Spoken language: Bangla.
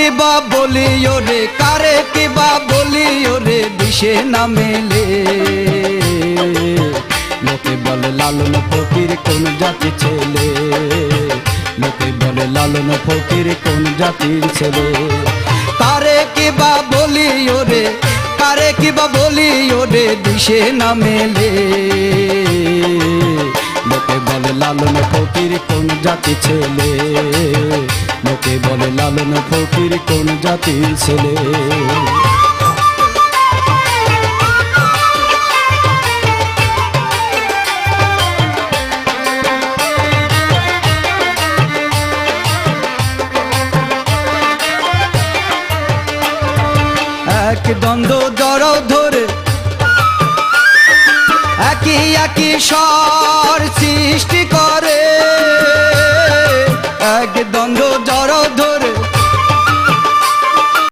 কিবা বলি ওরে, কারে কিবা বলি ওরে, দিশে না মেলে। লোকে বলে লালন ফকির কোন জাতি ছেলে, লোকে বলে লালন ফকির কোন জাতির ছেলে। কারে কিবা বলি ওরে, কারে কিবা বলি ওরে, দিশে না মেলে। লোকে বলে লালন ফকির কোন জাতি ছেলে, লোকে বলে লালন ফকির কোন জাতির ছেলে। এক দ্বন্দ্ব জড় ধরে একই একই স্বর সৃষ্টি করে, এক দ্বন্দ্ব